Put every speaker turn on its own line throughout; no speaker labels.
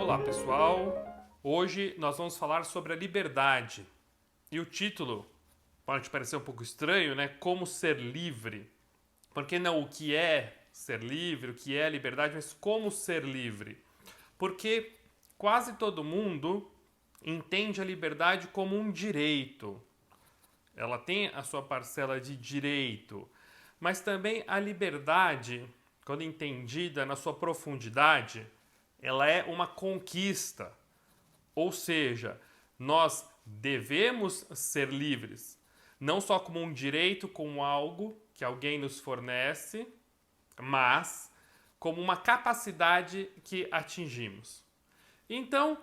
Olá pessoal, hoje nós vamos falar sobre a liberdade e o título pode parecer um pouco estranho, né? Como ser livre. Porque não o que é ser livre, o que é liberdade, mas como ser livre. Porque quase todo mundo entende a liberdade como um direito. Ela tem a sua parcela de direito, mas também a liberdade, quando entendida na sua profundidade, ela é uma conquista. Ou seja, nós devemos ser livres, não só como um direito, como algo que alguém nos fornece, mas como uma capacidade que atingimos. Então,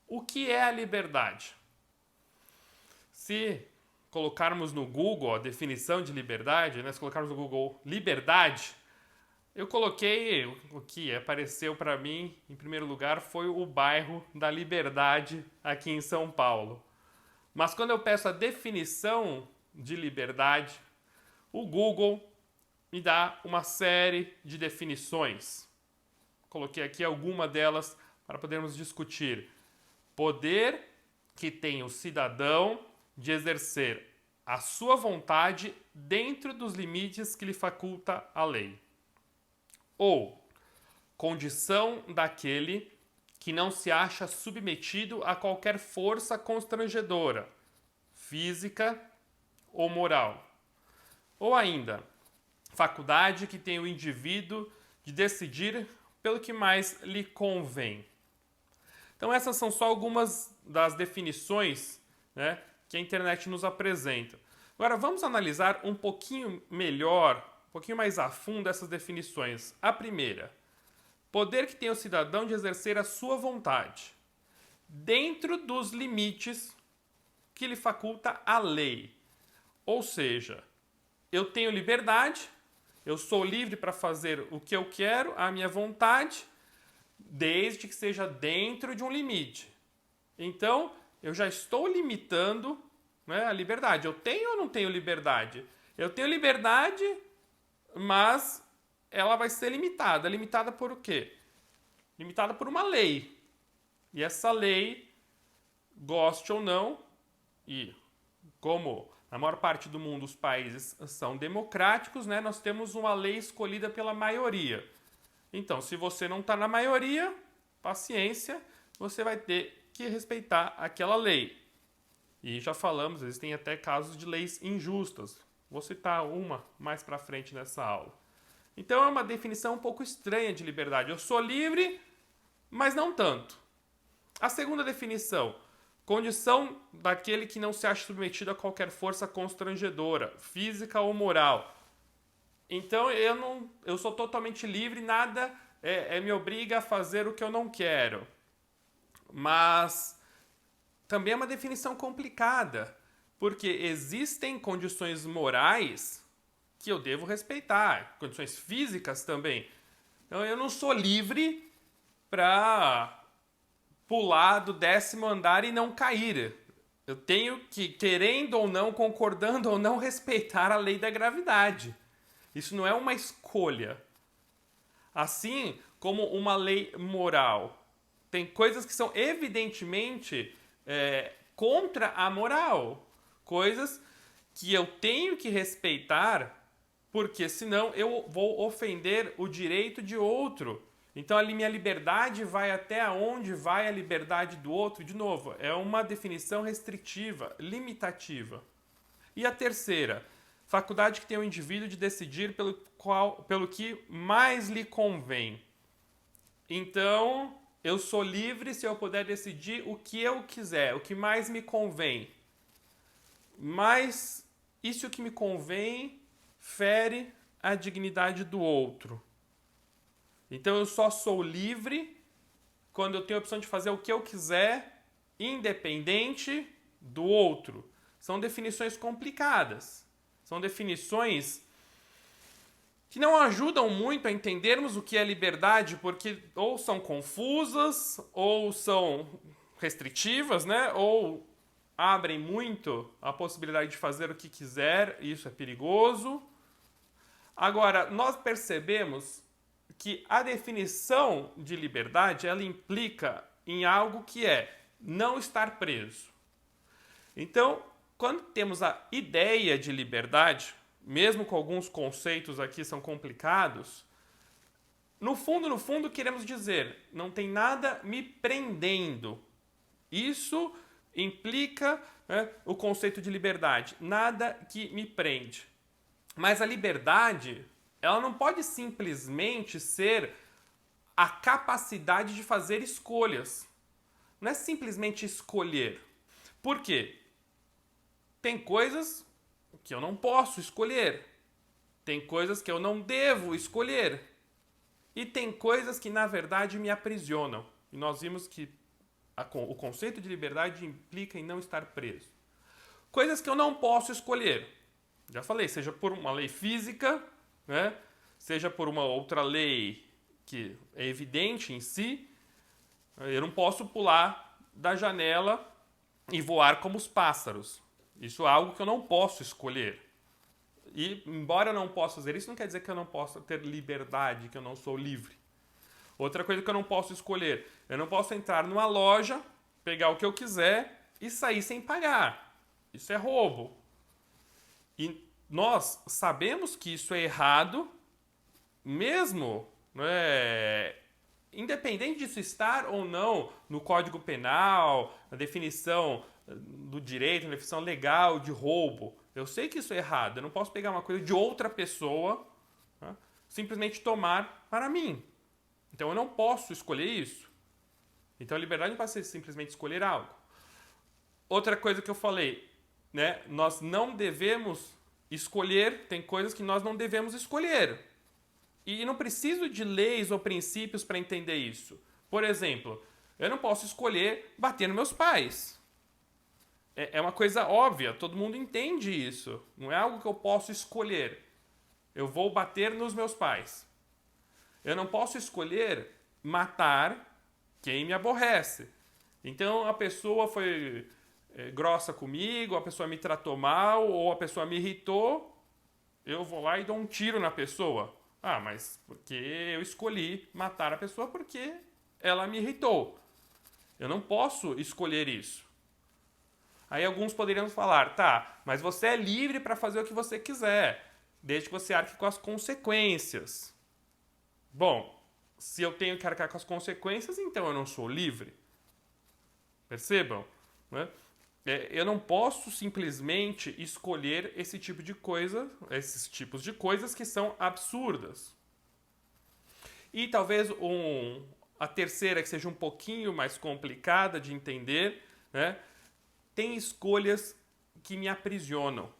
o que é a liberdade? Se colocarmos no Google a definição de liberdade, né? Se colocarmos no Google liberdade, eu coloquei o que apareceu para mim em primeiro lugar foi o bairro da Liberdade aqui em São Paulo. Mas quando eu peço a definição de liberdade, o Google me dá uma série de definições. Coloquei aqui alguma delas para podermos discutir. Poder que tem o cidadão de exercer a sua vontade dentro dos limites que lhe faculta a lei. Ou condição daquele que não se acha submetido a qualquer força constrangedora, física ou moral. Ou ainda, faculdade que tem o indivíduo de decidir pelo que mais lhe convém. Então essas são só algumas das definições, né, que a internet nos apresenta. Agora vamos analisar um pouquinho melhor, um pouquinho mais a fundo essas definições. A primeira, poder que tem o cidadão de exercer a sua vontade, dentro dos limites que lhe faculta a lei. Ou seja, eu tenho liberdade, eu sou livre para fazer o que eu quero, a minha vontade, desde que seja dentro de um limite. Então, eu já estou limitando, né, a liberdade. Eu tenho ou não tenho liberdade? Eu tenho liberdade, mas ela vai ser limitada. Limitada por o quê? Limitada por uma lei. E essa lei, goste ou não, e como na maior parte do mundo os países são democráticos, né, nós temos uma lei escolhida pela maioria. Então, se você não está na maioria, paciência, você vai ter que respeitar aquela lei. E já falamos, existem até casos de leis injustas. Vou citar uma mais para frente nessa aula. Então é uma definição um pouco estranha de liberdade. Eu sou livre, mas não tanto. A segunda definição, condição daquele que não se acha submetido a qualquer força constrangedora, física ou moral. Então eu sou totalmente livre, nada me obriga a fazer o que eu não quero. Mas também é uma definição complicada, porque existem condições morais que eu devo respeitar, condições físicas também. Então eu não sou livre para pular do 10º andar e não cair. Eu tenho que, querendo ou não, concordando ou não, respeitar a lei da gravidade. Isso não é uma escolha. Assim como uma lei moral. Tem coisas que são evidentemente contra a moral. Coisas que eu tenho que respeitar, porque senão eu vou ofender o direito de outro. Então a minha liberdade vai até onde vai a liberdade do outro. De novo, é uma definição restritiva, limitativa. E a terceira, faculdade que tem o indivíduo de decidir pelo que mais lhe convém. Então, eu sou livre se eu puder decidir o que eu quiser, o que mais me convém. Mas isso que me convém fere a dignidade do outro. Então eu só sou livre quando eu tenho a opção de fazer o que eu quiser, independente do outro. São definições complicadas. São definições que não ajudam muito a entendermos o que é liberdade, porque ou são confusas, ou são restritivas, né? Ou abrem muito a possibilidade de fazer o que quiser, e isso é perigoso. Agora, nós percebemos que a definição de liberdade, ela implica em algo que é não estar preso. Então, quando temos a ideia de liberdade, mesmo com alguns conceitos aqui são complicados, no fundo, queremos dizer, não tem nada me prendendo. Isso implica, né, o conceito de liberdade, nada que me prende. Mas a liberdade, ela não pode simplesmente ser a capacidade de fazer escolhas. Não é simplesmente escolher. Por quê? Tem coisas que eu não posso escolher. Tem coisas que eu não devo escolher. E tem coisas que, na verdade, me aprisionam. E nós vimos que o conceito de liberdade implica em não estar preso. Coisas que eu não posso escolher. Já falei, seja por uma lei física, né? Seja por uma outra lei que é evidente em si. Eu não posso pular da janela e voar como os pássaros. Isso é algo que eu não posso escolher. E, embora eu não possa fazer isso, não quer dizer que eu não possa ter liberdade, que eu não sou livre. Outra coisa que eu não posso escolher, eu não posso entrar numa loja, pegar o que eu quiser e sair sem pagar. Isso é roubo. E nós sabemos que isso é errado, mesmo, né, independente disso estar ou não no Código Penal, na definição do direito, na definição legal de roubo. Eu sei que isso é errado. Eu não posso pegar uma coisa de outra pessoa, né, simplesmente tomar para mim. Então eu não posso escolher isso. Então a liberdade não pode ser simplesmente escolher algo. Outra coisa que eu falei, né, nós não devemos escolher, tem coisas que nós não devemos escolher. E não preciso de leis ou princípios para entender isso. Por exemplo, eu não posso escolher bater nos meus pais. É uma coisa óbvia, todo mundo entende isso. Não é algo que eu posso escolher. Eu vou bater nos meus pais. Eu não posso escolher matar quem me aborrece. Então a pessoa foi grossa comigo, a pessoa me tratou mal, ou a pessoa me irritou, eu vou lá e dou um tiro na pessoa. Ah, mas porque eu escolhi matar a pessoa porque ela me irritou. Eu não posso escolher isso. Aí alguns poderiam falar, tá, mas você é livre para fazer o que você quiser, desde que você arque com as consequências. Bom, se eu tenho que arcar com as consequências, então eu não sou livre. Percebam? Né? Eu não posso simplesmente escolher esse tipo de coisa, esses tipos de coisas que são absurdas. E talvez a terceira, que seja um pouquinho mais complicada de entender, né? Tem escolhas que me aprisionam.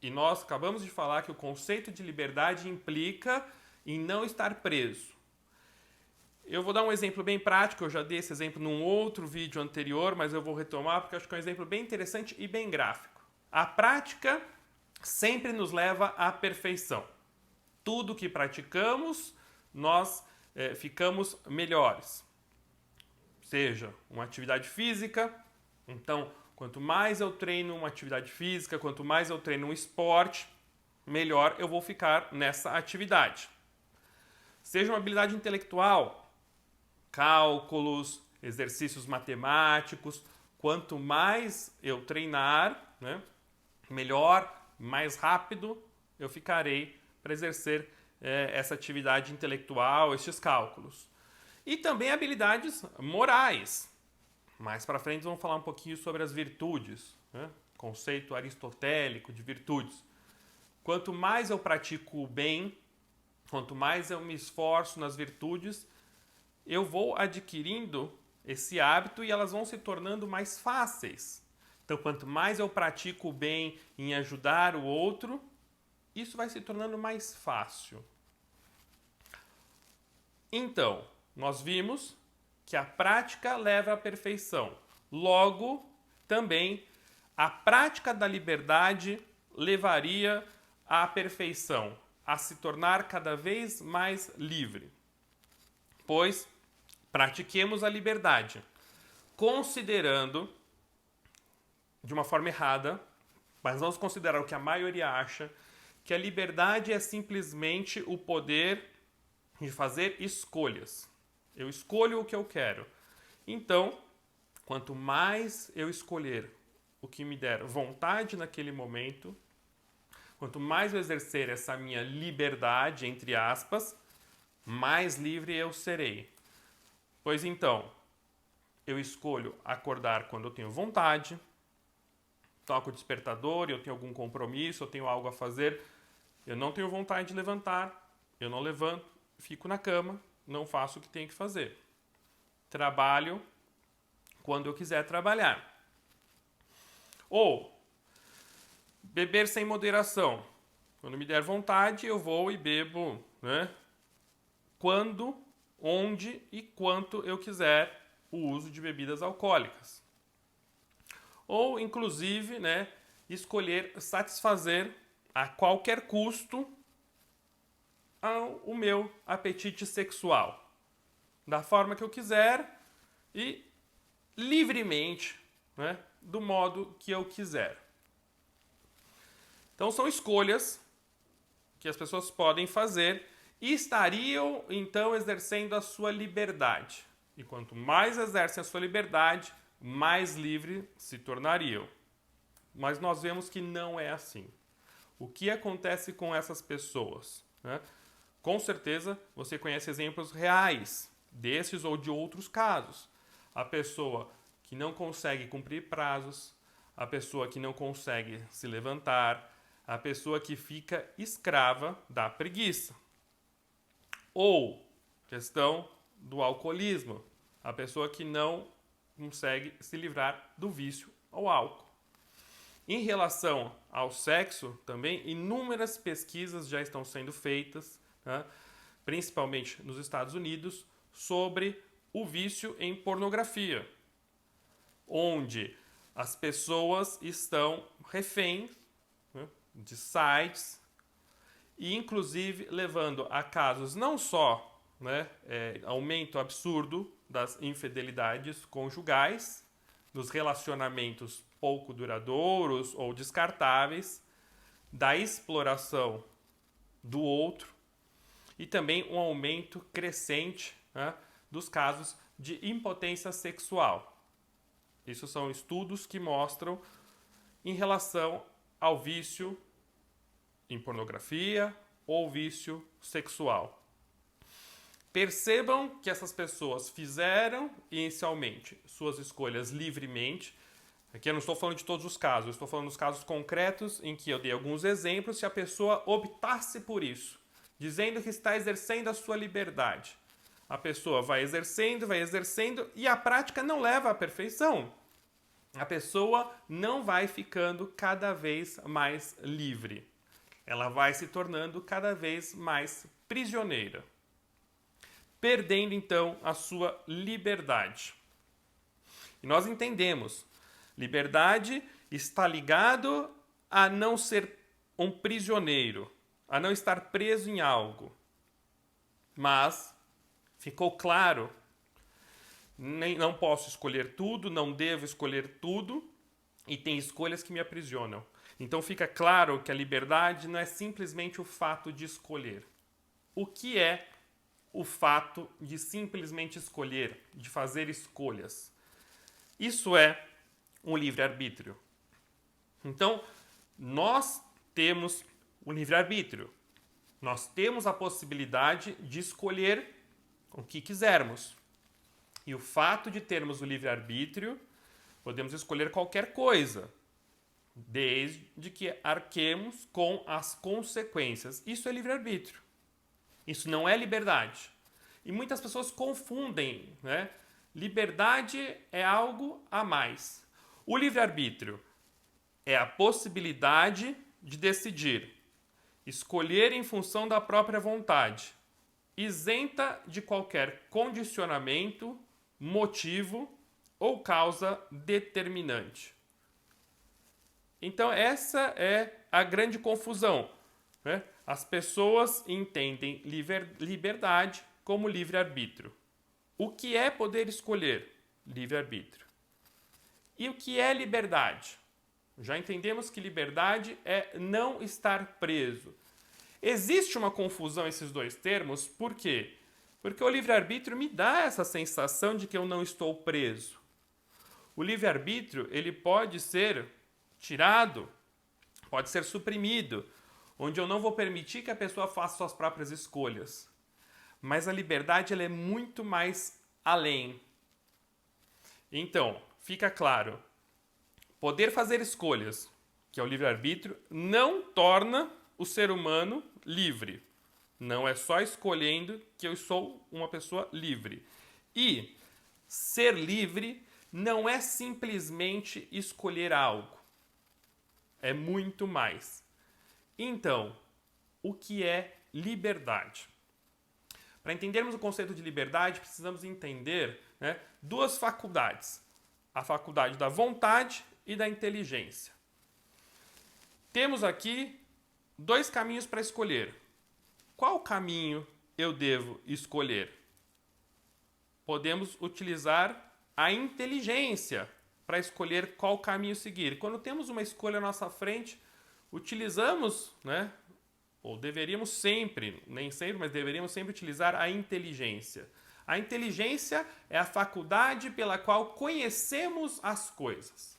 E nós acabamos de falar que o conceito de liberdade implica em não estar preso. Eu vou dar um exemplo bem prático, eu já dei esse exemplo num outro vídeo anterior, mas eu vou retomar porque eu acho que é um exemplo bem interessante e bem gráfico. A prática sempre nos leva à perfeição. Tudo que praticamos, nós ficamos melhores. Seja uma atividade física, então quanto mais eu treino uma atividade física, quanto mais eu treino um esporte, melhor eu vou ficar nessa atividade. Seja uma habilidade intelectual, cálculos, exercícios matemáticos, quanto mais eu treinar, né, melhor, mais rápido eu ficarei para exercer essa atividade intelectual, estes cálculos. E também habilidades morais. Mais para frente vamos falar um pouquinho sobre as virtudes, né? Conceito aristotélico de virtudes. Quanto mais eu pratico o bem, quanto mais eu me esforço nas virtudes, eu vou adquirindo esse hábito e elas vão se tornando mais fáceis. Então, quanto mais eu pratico o bem em ajudar o outro, isso vai se tornando mais fácil. Então, nós vimos que a prática leva à perfeição. Logo, também, a prática da liberdade levaria à perfeição, a se tornar cada vez mais livre. Pois, pratiquemos a liberdade, considerando, de uma forma errada, mas vamos considerar o que a maioria acha, que a liberdade é simplesmente o poder de fazer escolhas. Eu escolho o que eu quero. Então, quanto mais eu escolher o que me der vontade naquele momento, quanto mais eu exercer essa minha liberdade, entre aspas, mais livre eu serei. Pois então, eu escolho acordar quando eu tenho vontade, toco o despertador, eu tenho algum compromisso, eu tenho algo a fazer, eu não tenho vontade de levantar, eu não levanto, fico na cama, não faço o que tenho que fazer. Trabalho quando eu quiser trabalhar. Ou beber sem moderação. Quando me der vontade, eu vou e bebo, né? Quando, onde e quanto eu quiser o uso de bebidas alcoólicas. Ou, inclusive, né, escolher satisfazer a qualquer custo o meu apetite sexual. Da forma que eu quiser e livremente, né, do modo que eu quiser. Então são escolhas que as pessoas podem fazer e estariam então exercendo a sua liberdade. E quanto mais exercem a sua liberdade, mais livre se tornariam. Mas nós vemos que não é assim. O que acontece com essas pessoas, né? Com certeza você conhece exemplos reais desses ou de outros casos. A pessoa que não consegue cumprir prazos, a pessoa que não consegue se levantar, a pessoa que fica escrava da preguiça. Ou questão do alcoolismo, a pessoa que não consegue se livrar do vício ao álcool. Em relação ao sexo, também inúmeras pesquisas já estão sendo feitas, né, principalmente nos Estados Unidos, sobre o vício em pornografia, onde as pessoas estão reféns, né, de sites e inclusive levando a casos não só, né, aumento absurdo das infidelidades conjugais, dos relacionamentos pouco duradouros ou descartáveis, da exploração do outro e também um aumento crescente, né, dos casos de impotência sexual. Isso são estudos que mostram em relação ao vício em pornografia ou vício sexual. Percebam que essas pessoas fizeram inicialmente suas escolhas livremente. Aqui eu não estou falando de todos os casos, eu estou falando dos casos concretos em que eu dei alguns exemplos. Se a pessoa optasse por isso, dizendo que está exercendo a sua liberdade, a pessoa vai exercendo e a prática não leva à perfeição. A pessoa não vai ficando cada vez mais livre. Ela vai se tornando cada vez mais prisioneira, perdendo então a sua liberdade. E nós entendemos, liberdade está ligado a não ser um prisioneiro, a não estar preso em algo. Mas ficou claro, não posso escolher tudo, não devo escolher tudo, e tem escolhas que me aprisionam. Então fica claro que a liberdade não é simplesmente o fato de escolher. O que é o fato de simplesmente escolher, de fazer escolhas? Isso é um livre-arbítrio. Então, nós temos o livre-arbítrio. Nós temos a possibilidade de escolher o que quisermos. E o fato de termos o livre-arbítrio, podemos escolher qualquer coisa, desde que arquemos com as consequências. Isso é livre-arbítrio. Isso não é liberdade. E muitas pessoas confundem, né? Liberdade é algo a mais. O livre-arbítrio é a possibilidade de decidir, escolher em função da própria vontade, isenta de qualquer condicionamento, motivo ou causa determinante. Então essa é a grande confusão, né? As pessoas entendem liberdade como livre-arbítrio. O que é poder escolher? Livre-arbítrio. E o que é liberdade? Já entendemos que liberdade é não estar preso. Existe uma confusão esses dois termos, por quê? Porque o livre-arbítrio me dá essa sensação de que eu não estou preso. O livre-arbítrio, ele pode ser tirado, pode ser suprimido, onde eu não vou permitir que a pessoa faça suas próprias escolhas. Mas a liberdade, ela é muito mais além. Então, fica claro, poder fazer escolhas, que é o livre-arbítrio, não torna o ser humano livre. Não é só escolhendo que eu sou uma pessoa livre. E ser livre não é simplesmente escolher algo. É muito mais. Então, o que é liberdade? Para entendermos o conceito de liberdade, precisamos entender, né, duas faculdades. A faculdade da vontade e da inteligência. Temos aqui dois caminhos para escolher. Qual caminho eu devo escolher? Podemos utilizar a inteligência para escolher qual caminho seguir. Quando temos uma escolha à nossa frente, utilizamos, né, ou deveríamos sempre, nem sempre, mas deveríamos sempre utilizar a inteligência. A inteligência é a faculdade pela qual conhecemos as coisas.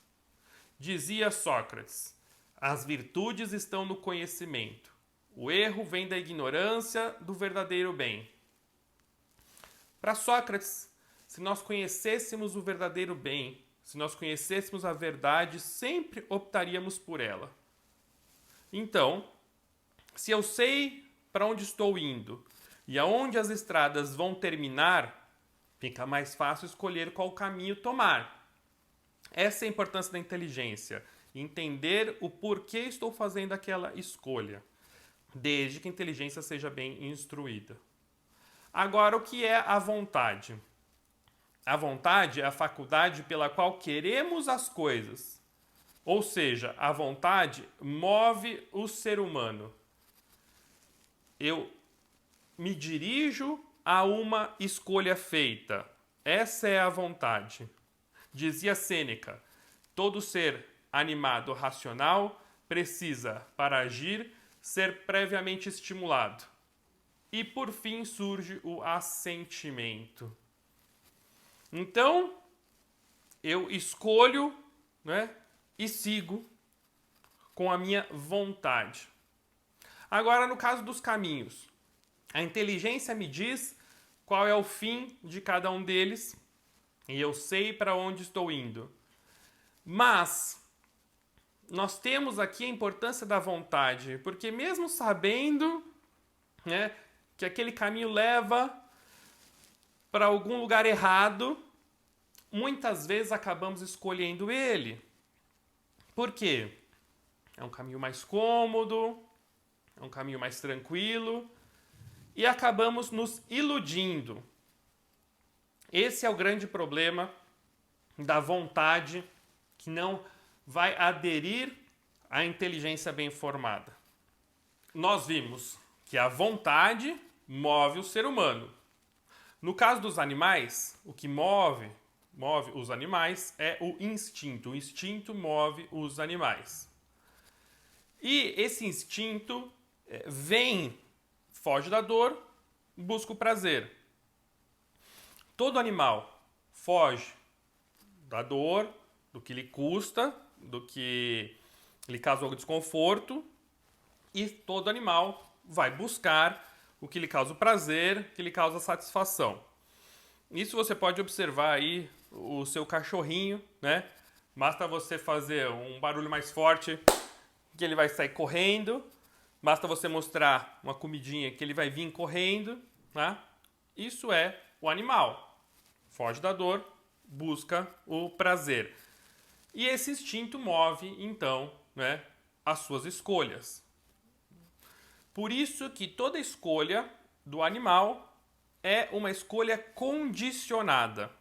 Dizia Sócrates, as virtudes estão no conhecimento. O erro vem da ignorância do verdadeiro bem. Para Sócrates, se nós conhecêssemos o verdadeiro bem, se nós conhecêssemos a verdade, sempre optaríamos por ela. Então, se eu sei para onde estou indo e aonde as estradas vão terminar, fica mais fácil escolher qual caminho tomar. Essa é a importância da inteligência, entender o porquê estou fazendo aquela escolha, desde que a inteligência seja bem instruída. Agora, o que é a vontade? A vontade é a faculdade pela qual queremos as coisas. Ou seja, a vontade move o ser humano. Eu me dirijo a uma escolha feita. Essa é a vontade. Dizia Sêneca, todo ser animado racional precisa, para agir, ser previamente estimulado. E por fim surge o assentimento. Então, eu escolho, né, e sigo com a minha vontade. Agora, no caso dos caminhos, a inteligência me diz qual é o fim de cada um deles e eu sei para onde estou indo. Mas nós temos aqui a importância da vontade, porque mesmo sabendo, né, que aquele caminho leva para algum lugar errado, muitas vezes acabamos escolhendo ele. Por quê? É um caminho mais cômodo, é um caminho mais tranquilo e acabamos nos iludindo. Esse é o grande problema da vontade que não vai aderir à inteligência bem formada. Nós vimos que a vontade move o ser humano. No caso dos animais, o que move os animais é o instinto. O instinto move os animais. E esse instinto foge da dor, busca o prazer. Todo animal foge da dor, do que lhe custa, do que lhe causa algum desconforto, e todo animal vai buscar o que lhe causa o prazer, o que lhe causa a satisfação. Isso você pode observar aí o seu cachorrinho, né? Basta você fazer um barulho mais forte que ele vai sair correndo. Basta você mostrar uma comidinha que ele vai vir correndo, tá? Isso é o animal. Foge da dor, busca o prazer. E esse instinto move, então, né, as suas escolhas. Por isso que toda escolha do animal é uma escolha condicionada.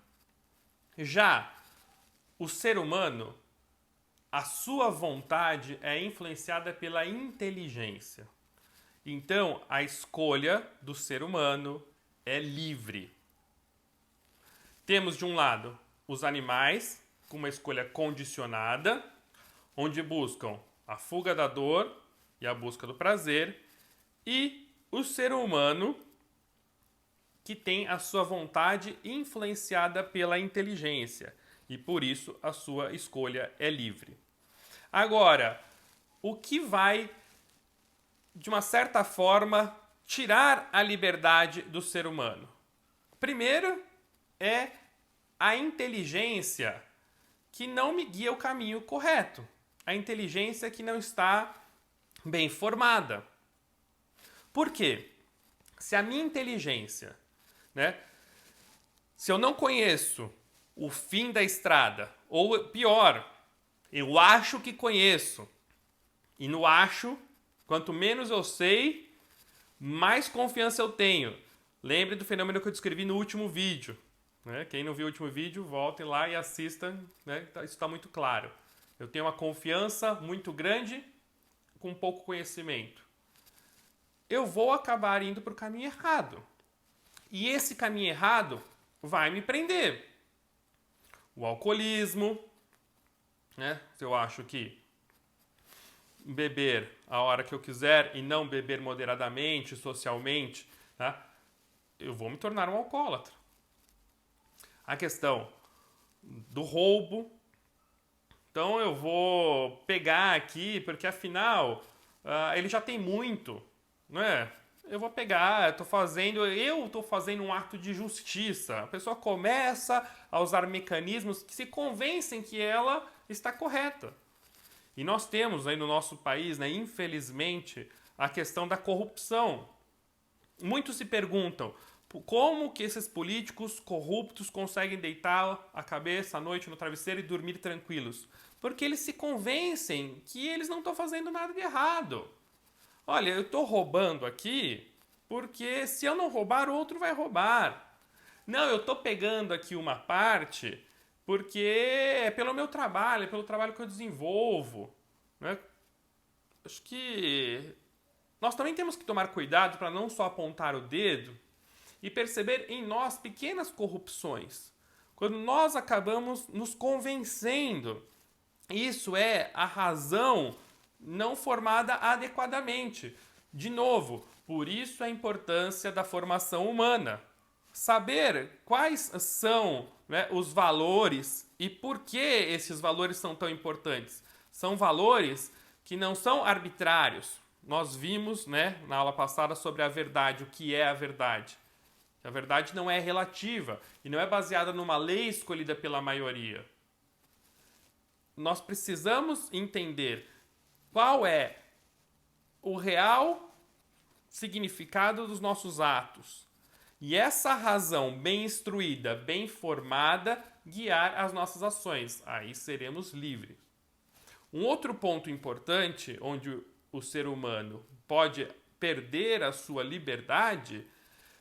Já o ser humano, a sua vontade é influenciada pela inteligência. Então, a escolha do ser humano é livre. Temos de um lado os animais com uma escolha condicionada, onde buscam a fuga da dor e a busca do prazer, e o ser humano que tem a sua vontade influenciada pela inteligência e por isso a sua escolha é livre. Agora, o que vai, de uma certa forma, tirar a liberdade do ser humano? Primeiro é a inteligência que não me guia o caminho correto. A inteligência que não está bem formada. Por quê? Se a minha inteligência, se eu não conheço o fim da estrada, ou pior, eu acho que conheço, e no acho, quanto menos eu sei, mais confiança eu tenho. Lembre do fenômeno que eu descrevi no último vídeo. Quem não viu o último vídeo, volte lá e assista, isso está muito claro. Eu tenho uma confiança muito grande com pouco conhecimento. Eu vou acabar indo para o caminho errado. E esse caminho errado vai me prender. O alcoolismo, se eu acho que beber a hora que eu quiser e não beber moderadamente, socialmente, eu vou me tornar um alcoólatra. A questão do roubo. Então eu vou pegar aqui, porque afinal ele já tem muito, não é? Eu vou pegar, eu estou fazendo um ato de justiça. A pessoa começa a usar mecanismos que se convencem que ela está correta. E nós temos aí no nosso país, infelizmente, a questão da corrupção. Muitos se perguntam como que esses políticos corruptos conseguem deitar a cabeça à noite no travesseiro e dormir tranquilos. Porque eles se convencem que eles não estão fazendo nada de errado. Olha, eu estou roubando aqui porque se eu não roubar, o outro vai roubar. Não, eu estou pegando aqui uma parte porque é pelo meu trabalho, é pelo trabalho que eu desenvolvo. Acho que nós também temos que tomar cuidado para não só apontar o dedo e perceber em nós pequenas corrupções. Quando nós acabamos nos convencendo, isso é a razão não formada adequadamente. De novo, por isso a importância da formação humana. Saber quais são os valores e por que esses valores são tão importantes. São valores que não são arbitrários. Nós vimos na aula passada sobre a verdade, o que é a verdade. A verdade não é relativa e não é baseada numa lei escolhida pela maioria. Nós precisamos entender qual é o real significado dos nossos atos. E essa razão bem instruída, bem formada, guiar as nossas ações. Aí seremos livres. Um outro ponto importante, onde o ser humano pode perder a sua liberdade,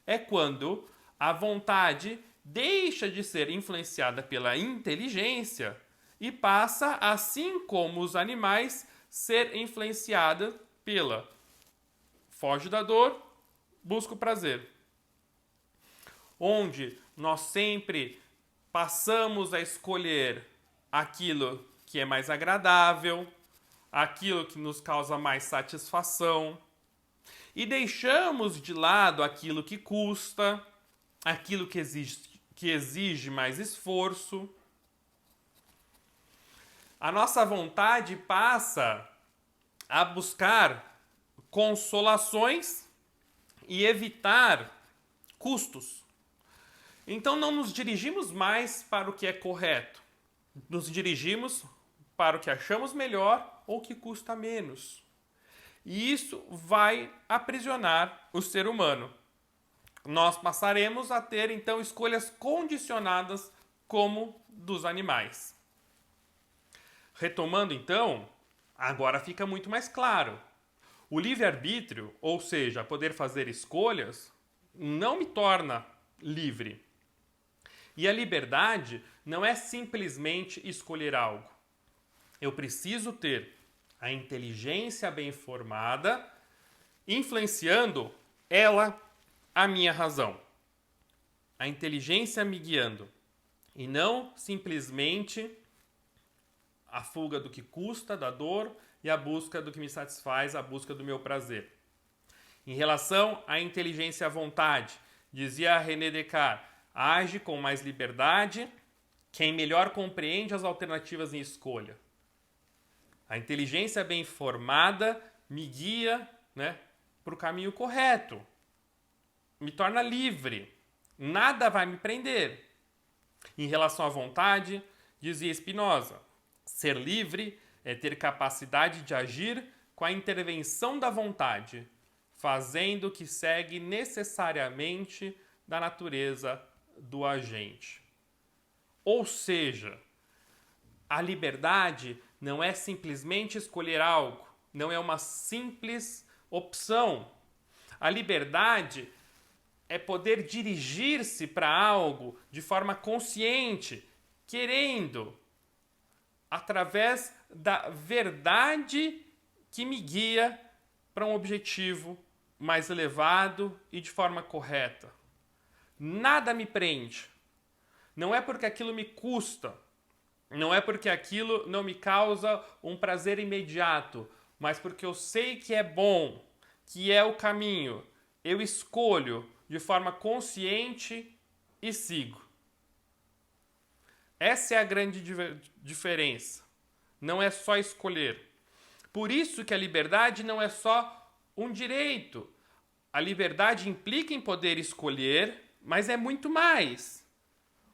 é quando a vontade deixa de ser influenciada pela inteligência e passa, assim como os animais, ser influenciada pela foge da dor, busca o prazer. Onde nós sempre passamos a escolher aquilo que é mais agradável, aquilo que nos causa mais satisfação, e deixamos de lado aquilo que custa, aquilo que exige mais esforço. A nossa vontade passa a buscar consolações e evitar custos. Então não nos dirigimos mais para o que é correto. Nos dirigimos para o que achamos melhor ou que custa menos. E isso vai aprisionar o ser humano. Nós passaremos a ter, então, escolhas condicionadas como dos animais. Retomando, então, agora fica muito mais claro. O livre-arbítrio, ou seja, poder fazer escolhas, não me torna livre. E a liberdade não é simplesmente escolher algo. Eu preciso ter a inteligência bem formada, influenciando ela a minha razão. A inteligência me guiando. E não simplesmente a fuga do que custa, da dor, e a busca do que me satisfaz, a busca do meu prazer. Em relação à inteligência à vontade, Dizia René Descartes, age com mais liberdade quem melhor compreende as alternativas em escolha. A inteligência bem formada me guia, né, para o caminho correto, me torna livre, nada vai me prender. Em relação à vontade, dizia Spinoza, ser livre é ter capacidade de agir com a intervenção da vontade, fazendo o que segue necessariamente da natureza do agente. Ou seja, a liberdade não é simplesmente escolher algo, não é uma simples opção. A liberdade é poder dirigir-se para algo de forma consciente, querendo, através da verdade que me guia para um objetivo mais elevado e de forma correta. Nada me prende. Não é porque aquilo me custa, não é porque aquilo não me causa um prazer imediato, mas porque eu sei que é bom, que é o caminho. Eu escolho de forma consciente e sigo. Essa é a grande diferença. Não é só escolher. Por isso que a liberdade não é só um direito. A liberdade implica em poder escolher, mas é muito mais.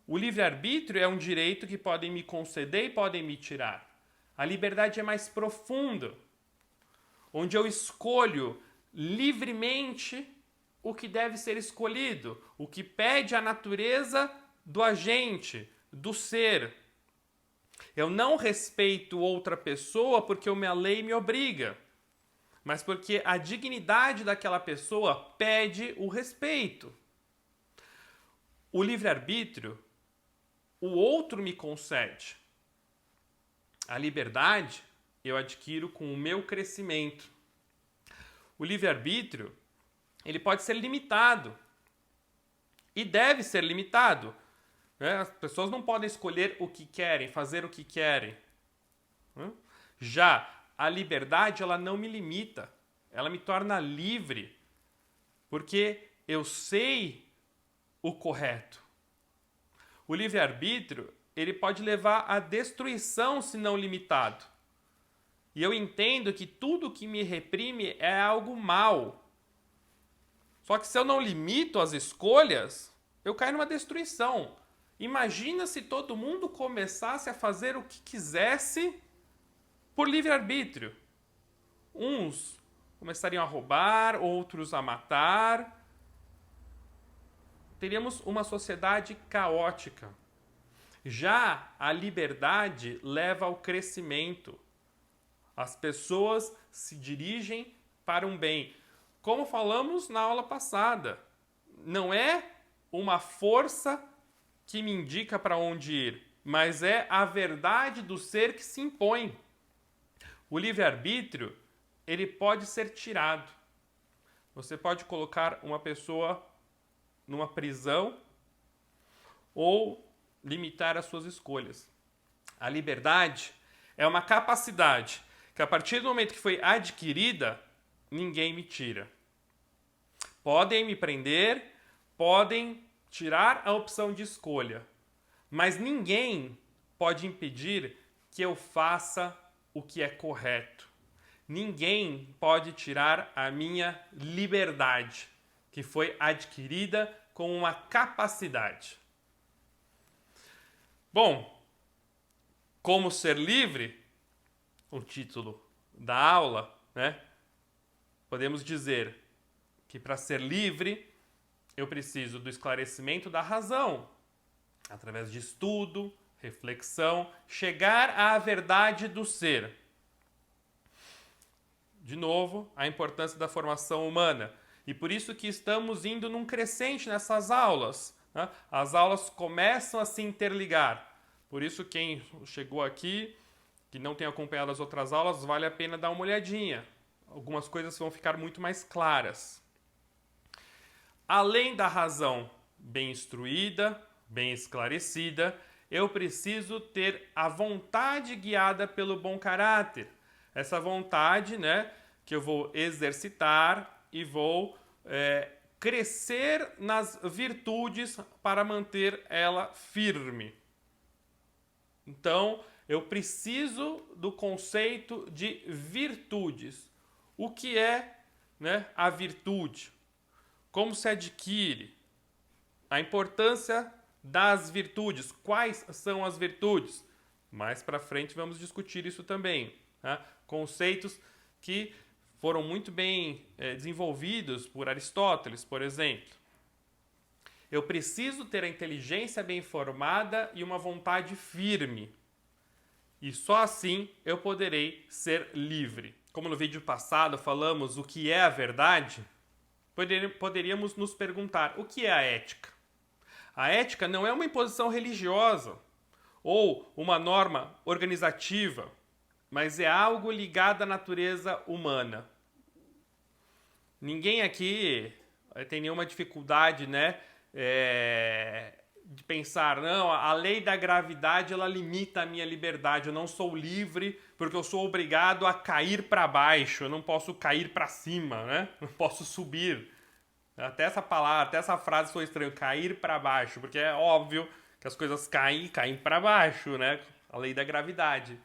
O livre-arbítrio é um direito que podem me conceder e podem me tirar. A liberdade é mais profunda, onde eu escolho livremente o que deve ser escolhido, o que pede a natureza do agente, do ser. Eu não respeito outra pessoa porque uma lei me obriga, mas porque a dignidade daquela pessoa pede o respeito. O livre-arbítrio, o outro me concede. A liberdade eu adquiro com o meu crescimento. O livre-arbítrio, ele pode ser limitado. E deve ser limitado. As pessoas não podem escolher o que querem, fazer o que querem. Já a liberdade, ela não me limita. Ela me torna livre. Porque eu sei o correto. O livre-arbítrio, ele pode levar à destruição se não limitado. E eu entendo que tudo que me reprime é algo mal. Só que se eu não limito as escolhas, eu caio numa destruição. Imagina se todo mundo começasse a fazer o que quisesse por livre-arbítrio. Uns começariam a roubar, outros a matar. Teríamos uma sociedade caótica. Já a liberdade leva ao crescimento. As pessoas se dirigem para um bem. Como falamos na aula passada, não é uma força que me indica para onde ir, mas é a verdade do ser que se impõe. O livre-arbítrio, ele pode ser tirado. Você pode colocar uma pessoa numa prisão ou limitar as suas escolhas. A liberdade é uma capacidade que, a partir do momento que foi adquirida, ninguém me tira. Podem me prender, podem tirar a opção de escolha, mas ninguém pode impedir que eu faça o que é correto. Ninguém pode tirar a minha liberdade, que foi adquirida com uma capacidade. Bom, como ser livre, o título da aula, né? Podemos dizer que para ser livre, eu preciso do esclarecimento da razão, através de estudo, reflexão, chegar à verdade do ser. De novo, a importância da formação humana. E por isso que estamos indo num crescente nessas aulas. Né? As aulas começam a se interligar. Por isso, quem chegou aqui, que não tem acompanhado as outras aulas, vale a pena dar uma olhadinha. Algumas coisas vão ficar muito mais claras. Além da razão bem instruída, bem esclarecida, eu preciso ter a vontade guiada pelo bom caráter. Essa vontade, né, que eu vou exercitar e vou crescer nas virtudes para manter ela firme. Então, eu preciso do conceito de virtudes. O que é, né, a virtude? Como se adquire? A importância das virtudes. Quais são as virtudes? Mais para frente vamos discutir isso também. Tá? Conceitos que foram muito bem desenvolvidos por Aristóteles, por exemplo. Eu preciso ter a inteligência bem formada e uma vontade firme. E só assim eu poderei ser livre. Como no vídeo passado falamos o que é a verdade, poderíamos nos perguntar o que é a ética? A ética não é uma imposição religiosa ou uma norma organizativa, mas é algo ligado à natureza humana. Ninguém aqui tem nenhuma dificuldade, né, de pensar, não, a lei da gravidade ela limita a minha liberdade, eu não sou livre porque eu sou obrigado a cair para baixo, eu não posso cair para cima, né? Não posso subir. Até essa palavra, até essa frase foi estranha, cair para baixo, porque é óbvio que as coisas caem para baixo, né? A lei da gravidade.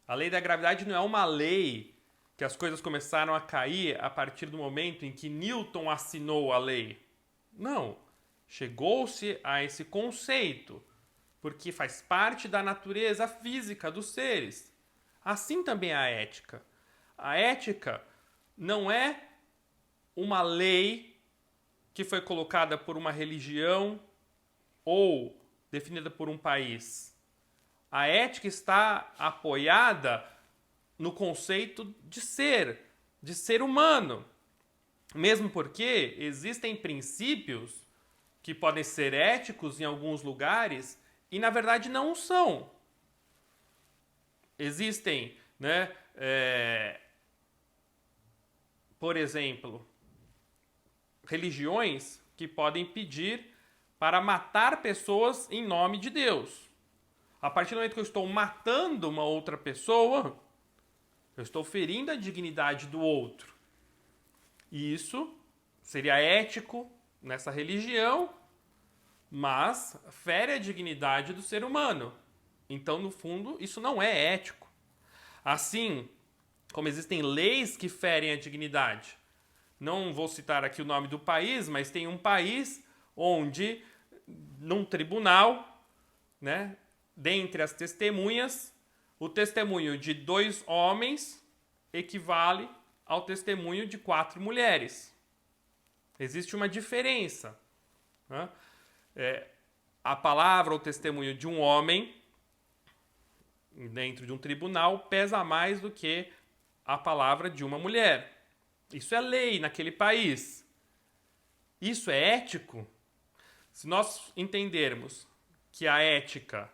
A lei da gravidade não é uma lei que as coisas começaram a cair a partir do momento em que Newton assinou a lei. Não. Chegou-se a esse conceito, porque faz parte da natureza física dos seres. Assim também é a ética. A ética não é uma lei que foi colocada por uma religião ou definida por um país. A ética está apoiada no conceito de ser humano. Mesmo porque existem princípios que podem ser éticos em alguns lugares e na verdade não são. Existem, né, por exemplo, religiões que podem pedir para matar pessoas em nome de Deus. A partir do momento que eu estou matando uma outra pessoa, eu estou ferindo a dignidade do outro. E isso seria ético nessa religião, mas fere a dignidade do ser humano. Então, no fundo, isso não é ético. Assim como existem leis que ferem a dignidade. Não vou citar aqui o nome do país, mas tem um país onde, num tribunal, né, dentre as testemunhas, o testemunho de 2 homens equivale ao testemunho de 4 mulheres. Existe uma diferença. Né? A palavra ou testemunho de um homem dentro de um tribunal pesa mais do que a palavra de uma mulher. Isso é lei naquele país. Isso é ético? Se nós entendermos que a ética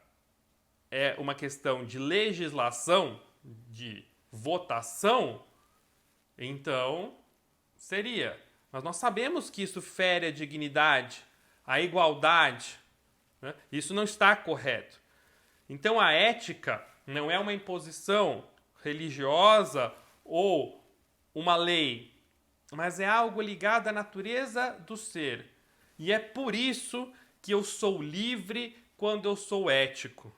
é uma questão de legislação, de votação, então seria. Mas nós sabemos que isso fere a dignidade, a igualdade. Né? Isso não está correto. Então a ética não é uma imposição religiosa ou uma lei, mas é algo ligado à natureza do ser. E é por isso que eu sou livre quando eu sou ético.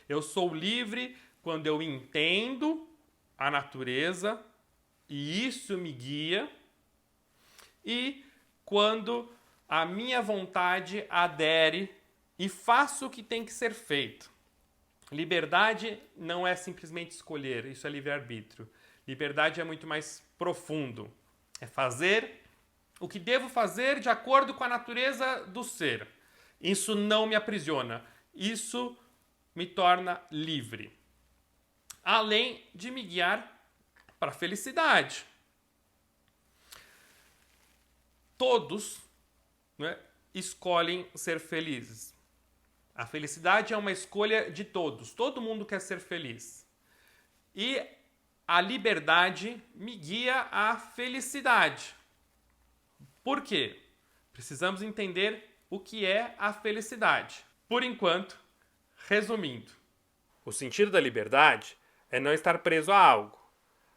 Eu sou livre quando eu entendo a natureza e isso me guia, e quando a minha vontade adere e faço o que tem que ser feito. Liberdade não é simplesmente escolher, isso é livre-arbítrio. Liberdade é muito mais profundo. É fazer o que devo fazer de acordo com a natureza do ser. Isso não me aprisiona. Isso me torna livre. Além de me guiar para a felicidade. Todos, né, escolhem ser felizes. A felicidade é uma escolha de todos. Todo mundo quer ser feliz. E a liberdade me guia à felicidade. Por quê? Precisamos entender o que é a felicidade. Por enquanto, resumindo, o sentido da liberdade é não estar preso a algo,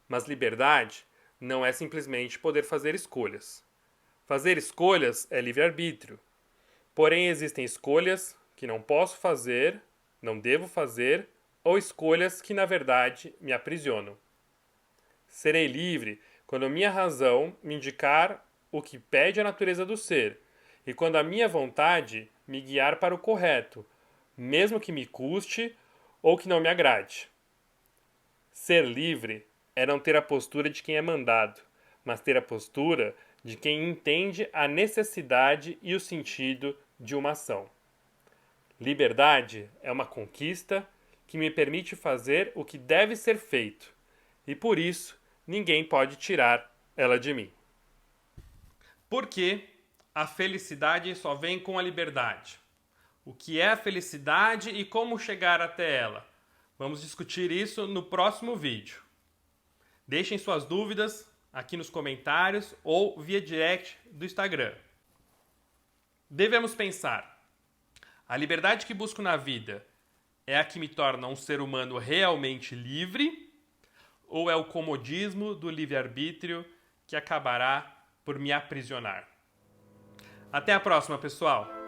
mas liberdade não é simplesmente poder fazer escolhas. Fazer escolhas é livre-arbítrio. Porém, existem escolhas que não posso fazer, não devo fazer, ou escolhas que, na verdade, me aprisionam. Serei livre quando a minha razão me indicar o que pede a natureza do ser, e quando a minha vontade me guiar para o correto, mesmo que me custe ou que não me agrade. Ser livre é não ter a postura de quem é mandado, mas ter a postura de quem entende a necessidade e o sentido de uma ação. Liberdade é uma conquista que me permite fazer o que deve ser feito, e por isso ninguém pode tirar ela de mim. Porque a felicidade só vem com a liberdade. O que é a felicidade e como chegar até ela? Vamos discutir isso no próximo vídeo. Deixem suas dúvidas aqui nos comentários ou via direct do Instagram. Devemos pensar: a liberdade que busco na vida é a que me torna um ser humano realmente livre? Ou é o comodismo do livre-arbítrio que acabará por me aprisionar? Até a próxima, pessoal!